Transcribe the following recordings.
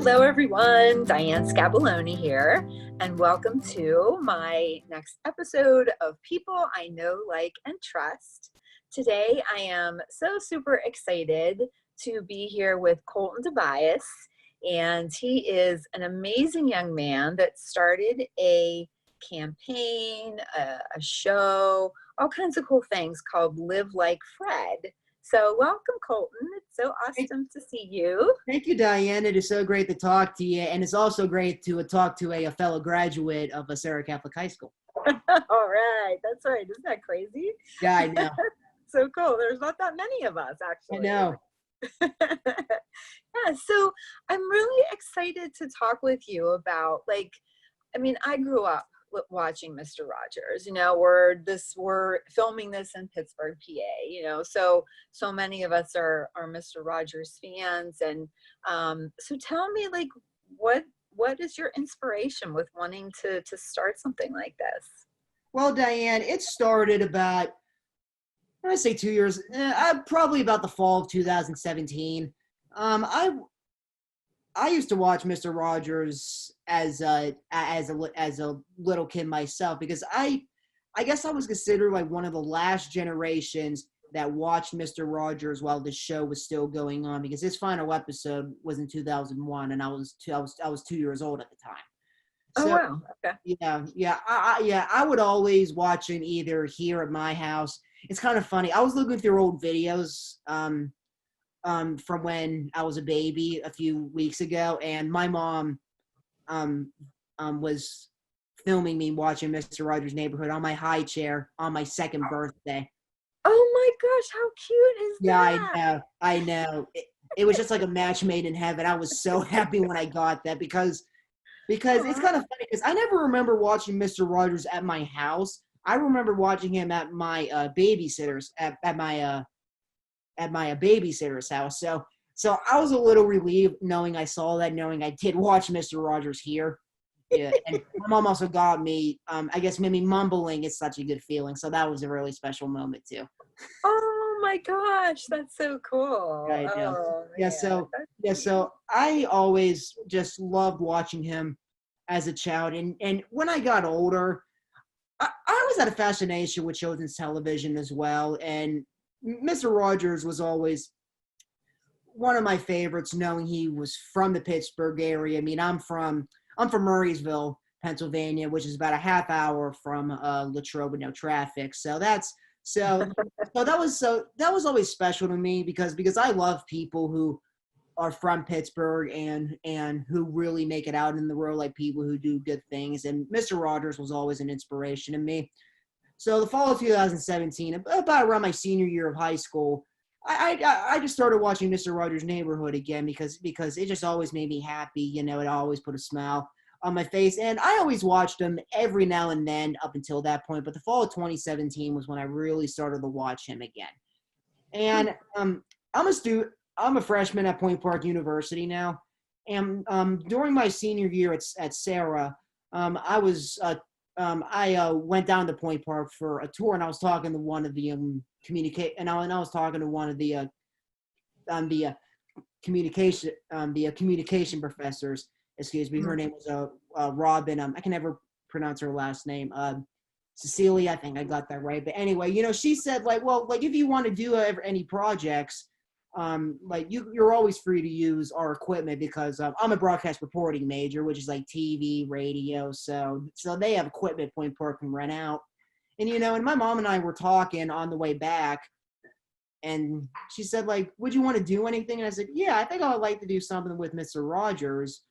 Hello, everyone. Diane Scaboloni here, and welcome to my next episode of People I Know, Like, and Trust. Today, I am so super excited to be here with Colton Debiase, and he is an amazing young man that started a campaign, a show, all kinds of cool things called Live Like Fred. So welcome, Colton. It's so awesome to see you. Thank you, Diane. It is so great to talk to you, and it's also great to talk to a fellow graduate of Sarah Catholic High School. All right. That's right. Isn't that crazy? Yeah, I know. So cool. There's not that many of us, actually. I know. Yeah, so I'm really excited to talk with you about, I grew up watching Mr. Rogers. We're filming this in Pittsburgh, PA, so many of us are Mr. Rogers fans. And so tell me, what is your inspiration with wanting to start something like this? Well, Diane, it started about, I say 2 years, probably about the fall of 2017. I used to watch Mr. Rogers as a little kid myself, because I guess I was considered like one of the last generations that watched Mr. Rogers while the show was still going on, because his final episode was in 2001, and I was 2 years old at the time. So, oh wow! Okay. I would always watch him either here at my house. It's kind of funny. I was looking through old videos from when I was a baby a few weeks ago, and my mom was filming me watching Mr. Rogers' Neighborhood on my high chair on my second birthday. Oh my gosh, how cute is that? Yeah, I know. It was just like a match made in heaven. I was so happy when I got that, because it's kind of funny, because I never remember watching Mr. Rogers at my house. I remember watching him at my babysitter's babysitter's house. So I was a little relieved knowing I saw that, knowing I did watch Mr. Rogers here. Yeah, and my mom also got me, I guess maybe mumbling is such a good feeling. So that was a really special moment too. Oh my gosh, that's so cool. Yeah, I know. Oh, So I always just loved watching him as a child. And when I got older, I always had a fascination with children's television as well. And Mr. Rogers was always one of my favorites, knowing he was from the Pittsburgh area. I mean, I'm from Murraysville, Pennsylvania, which is about a half hour from Latrobe with no traffic. So that was always special to me, because I love people who are from Pittsburgh and who really make it out in the world, like people who do good things. And Mr. Rogers was always an inspiration to me. So the fall of 2017, about around my senior year of high school, I just started watching Mr. Rogers' Neighborhood again, because it just always made me happy. It always put a smile on my face. And I always watched him every now and then up until that point. But the fall of 2017 was when I really started to watch him again. And I'm a freshman at Point Park University now. And during my senior year at Sarah, I went down to Point Park for a tour, and I was talking to one of the communication professors. Excuse me, her name was Robin. I can never pronounce her last name. Cecilia, I think I got that right. But anyway, she said if you want to do any projects, you're always free to use our equipment, because I'm a broadcast reporting major, which is like TV, radio. So they have equipment Point Park can rent out. And, and my mom and I were talking on the way back, and she said, would you want to do anything? And I said, yeah, I think I would like to do something with Mr. Rogers.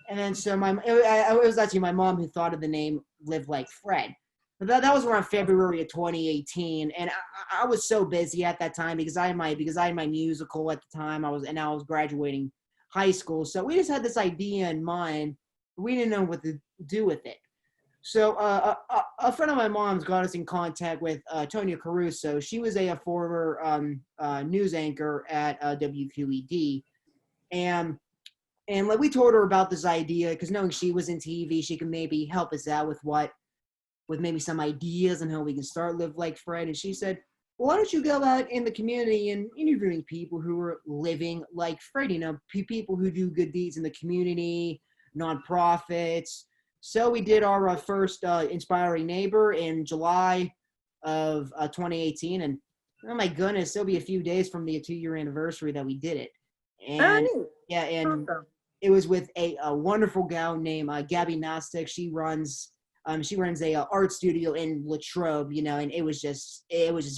And then so it was actually my mom who thought of the name Live Like Fred. But that was around February of 2018, and I was so busy at that time because I had my musical at the time. I was graduating high school, so we just had this idea in mind. We didn't know what to do with it. So a friend of my mom's got us in contact with Tonya Caruso. She was a former news anchor at WQED, and we told her about this idea, because knowing she was in TV, she could maybe help us out with maybe some ideas on how we can start Live Like Fred. And she said, why don't you go out in the community and interviewing people who are living like Fred, people who do good deeds in the community, nonprofits. So we did our first Inspiring Neighbor in July of 2018. And oh my goodness, it'll be a few days from the 2-year anniversary that we did it. And Oh, yeah, and awesome. it was with a wonderful gal named Gabby Gnostic. She runs a art studio in Latrobe, and it was just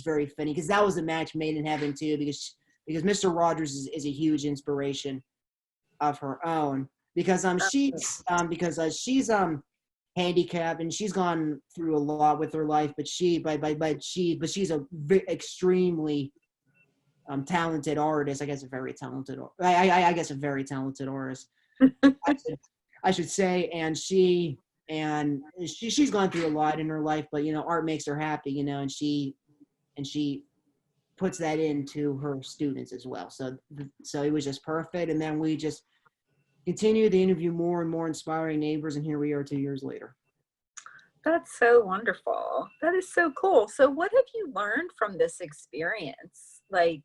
very funny because that was a match made in heaven too, because Mr. Rogers is a huge inspiration of her own, because she's handicapped and she's gone through a lot with her life, but she's a extremely talented artist. I guess a very talented artist. I should say, and she's gone through a lot in her life, but art makes her happy, and she puts that into her students as well. So it was just perfect, and then we just continued to interview more and more inspiring neighbors, and here we are 2 years later. That's so wonderful. That is so cool. So what have you learned from this experience? Like,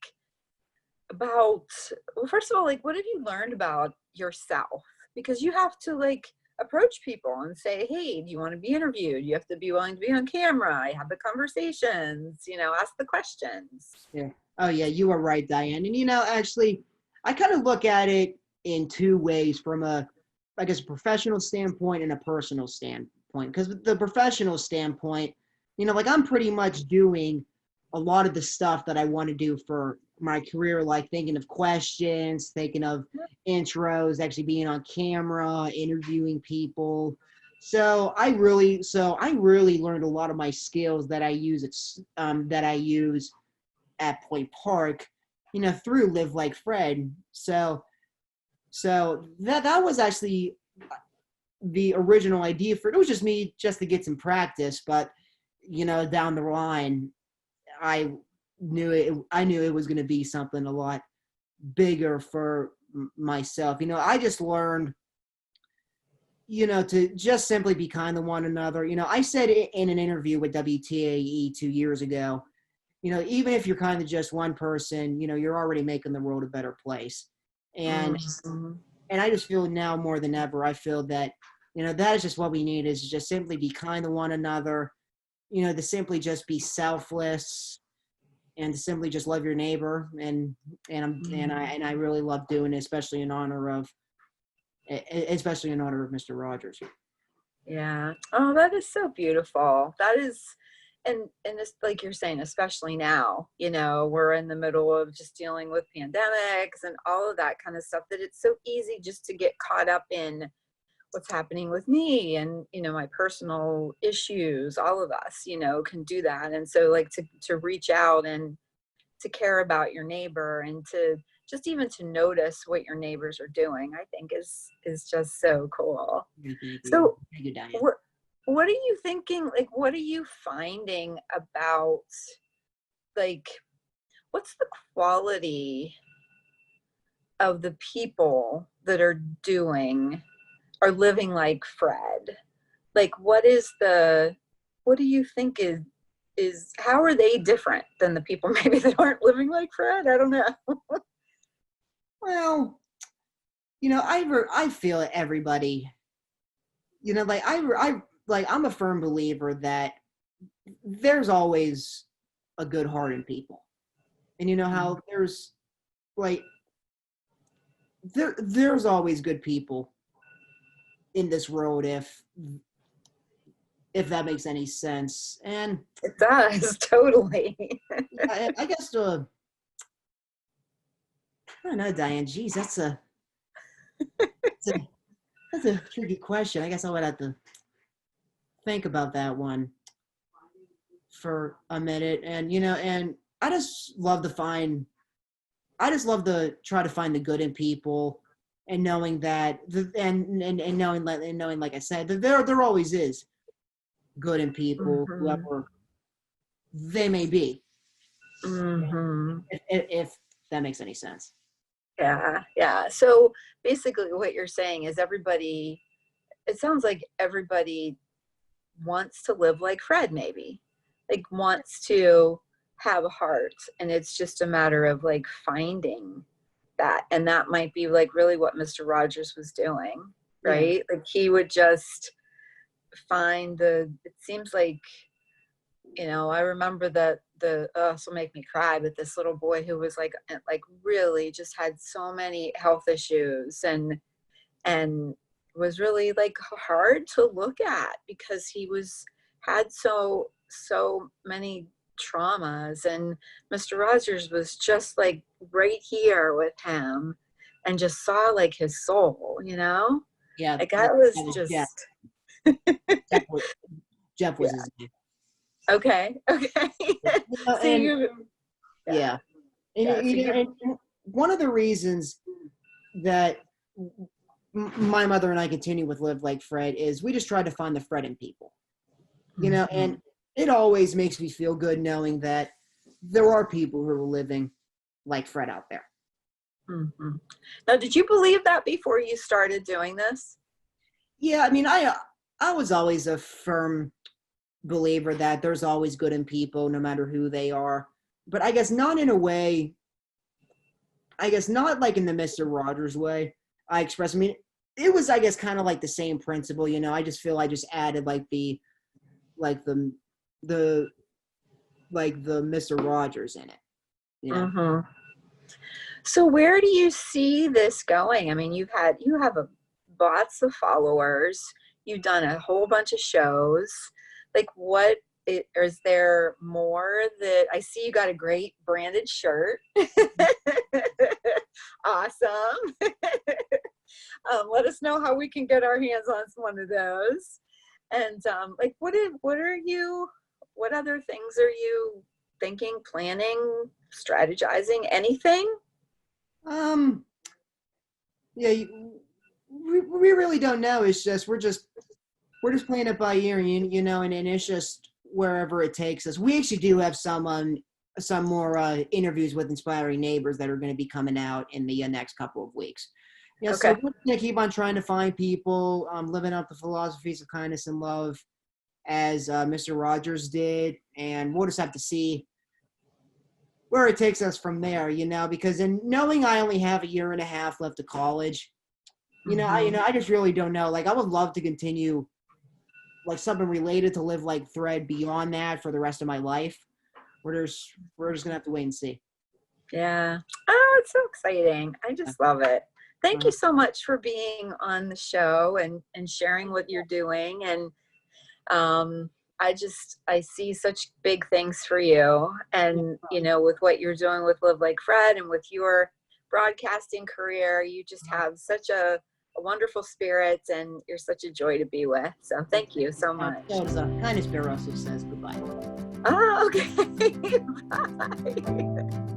first of all, like, what have you learned about yourself? Because you have to approach people and say, hey, do you want to be interviewed? You have to be willing to be on camera, have the conversations, ask the questions. Yeah. Oh yeah, you are right, Diane. And actually, I kind of look at it in two ways, from a professional standpoint and a personal standpoint. Because the professional standpoint, I'm pretty much doing a lot of the stuff that I want to do for my career, like thinking of questions, thinking of intros, actually being on camera, interviewing people. So I really learned a lot of my skills that I use at Point Park, through Live Like Fred. So that was actually the original idea for it. It was just me, just to get some practice, but down the line, I knew it was going to be something a lot bigger for myself. I just learned, to just simply be kind to one another. I said it in an interview with WTAE 2 years ago, even if you're kind of just one person, you're already making the world a better place. And I just feel now more than ever, I feel that, that is just what we need, is just simply be kind to one another, to simply just be selfless, and to simply just love your neighbor. And I really love doing it, especially in honor of Mr. Rogers. Yeah. Oh, that is so beautiful. That is, and it's like you're saying, especially now, we're in the middle of just dealing with pandemics and all of that kind of stuff, that it's so easy just to get caught up in what's happening with me and, my personal issues. All of us, can do that. And so to reach out and to care about your neighbor, and to just even to notice what your neighbors are doing, I think is just so cool. So what are you thinking, what are you finding about, what's the quality of the people that are living like Fred? What do you think is how are they different than the people maybe that aren't living like Fred? I don't know. Well, I feel everybody, I'm a firm believer that there's always a good heart in people. And how there's there's always good people in this world, if that makes any sense. And it does, totally. I guess I don't know, Diane. Geez, that's a tricky question. I guess I would have to think about that one for a minute. And and I just love to try to find the good in people, and knowing that knowing, like I said, that there always is good in people, whoever they may be. If that makes any sense. Yeah. So basically what you're saying is it sounds like everybody wants to live like Fred, maybe, wants to have a heart, and it's just a matter of like finding that. And that might be like really what Mr. Rogers was doing, right? Like he would just find it seems like, I remember that this will make me cry, but this little boy who was like really just had so many health issues and was really like hard to look at because he had so many traumas, and Mr. Rogers was just like right here with him and just saw like his soul, Yeah, like I was that was just Jeff was his name. okay so and, you And one of the reasons that my mother and I continue with Live Like Fred is we just try to find the Fred in people, and it always makes me feel good knowing that there are people who are living like Fred out there. Mm-hmm. Now, did you believe that before you started doing this? Yeah, I mean, I was always a firm believer that there's always good in people, no matter who they are. But I guess not in a way, not like in the Mr. Rogers way I express. I mean, it was, I guess, kind of like the same principle, I just feel I just added like the Mr. Rogers in it. Mm-hmm. So where do you see this going? I mean, you have lots of followers. You've done a whole bunch of shows. Like, is there more that I see? You got a great branded shirt. Awesome. Let us know how we can get our hands on one of those. And like, what other things are you thinking, planning, strategizing, anything? Yeah, we really don't know. It's just we're just playing it by ear, and it's just wherever it takes us. We actually do have some more interviews with inspiring neighbors that are going to be coming out in the next couple of weeks. Yeah, okay. So we're going to keep on trying to find people living up the philosophies of kindness and love as Mr. Rogers did, and we'll just have to see where it takes us from there, because in knowing I only have a year and a half left of college, I just really don't know. Like, I would love to continue like something related to Live Like Fred beyond that for the rest of my life. We're just gonna have to wait and see. Yeah. Oh, it's so exciting. I just love it. Thank you so much for being on the show and sharing what you're doing. And I see such big things for you, and with what you're doing with Live Like Fred and with your broadcasting career, you just have such a wonderful spirit, and you're such a joy to be with. So thank you so much. So does Kindness Bear also says goodbye. Oh, okay. Bye.